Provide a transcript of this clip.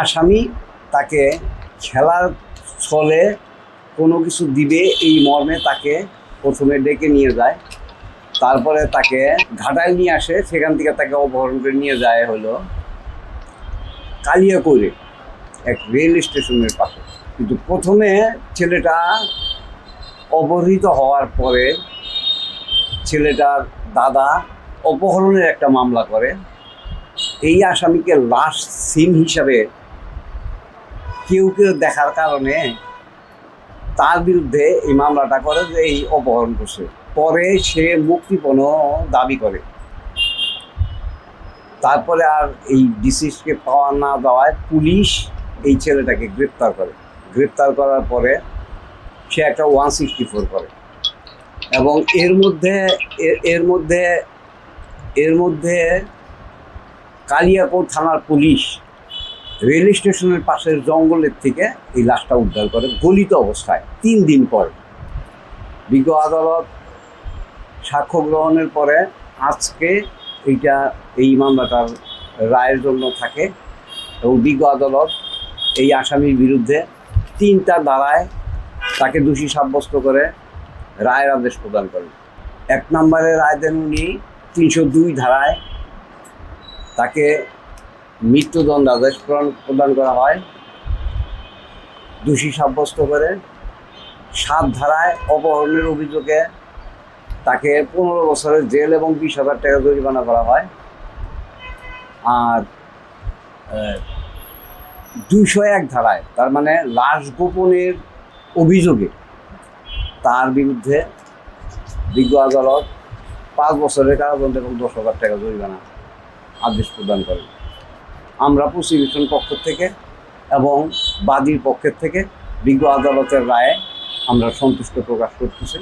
আসামি তাকে খেলার ছলে কোনো কিছু দিবে এই মর্মে তাকে প্রথমে ডেকে নিয়ে যায়, তারপরে তাকে ঘাটায় নিয়ে আসে, সেখান থেকে তাকে অপহরণ করে নিয়ে যায় হলো কালিয়াকৈরে এক রেল স্টেশনের পাশে। কিন্তু প্রথমে ছেলেটা অপহৃত হওয়ার পরে ছেলেটার দাদা অপহরণের একটা মামলা করে। এই আসামিকে লাস্ট সিন হিসাবে কেউ দেখার কারণে তার বিরুদ্ধে এই মামলাটা করে যে এই অপহরণ করছে। পরে সে মুক্তিপণও দাবি করে। তারপরে আর এই ডিসিজকে পাওয়া না দেওয়ায় পুলিশ এই ছেলেটাকে গ্রেপ্তার করে। গ্রেপ্তার করার পরে সে একটা 164 করে এবং এর মধ্যে কালিয়াকৈর থানার পুলিশ রেল স্টেশনের পাশের জঙ্গলের থেকে এই লাশটা উদ্ধার করে গলিত অবস্থায় 3 দিন পর। বিজ্ঞ আদালত সাক্ষ্য গ্রহণের পরে আজকে এই মামলাটার রায়ের জন্য থাকে এবং বিজ্ঞ আদালত এই আসামির বিরুদ্ধে 3টা ধারায় তাকে দোষী সাব্যস্ত করে রায়ের আদেশ প্রদান করেন। 1 নম্বরে রায় দেন উনি 302 ধারায় তাকে মৃত্যুদণ্ডাদেশ প্রদান করা হয় দোষী সাব্যস্ত করে। 7 ধারায় অপহরণের অভিযোগে তাকে 15 বছরের জেল এবং 20,000 টাকা জরিমানা করা হয়। আর 201 ধারায়, তার মানে লাশ গোপনের অভিযোগে তার বিরুদ্ধে বিজ্ঞ আদালত 5 বছরের কারাদণ্ড এবং 10,000 টাকা জরিমানা আদেশ প্রদান করেন। আমরা প্রসিকিউশন পক্ষ থেকে এবং বাদীর পক্ষের থেকে বিজ্ঞ আদালতের রায়ে আমরা সন্তুষ্ট প্রকাশ করতেছি।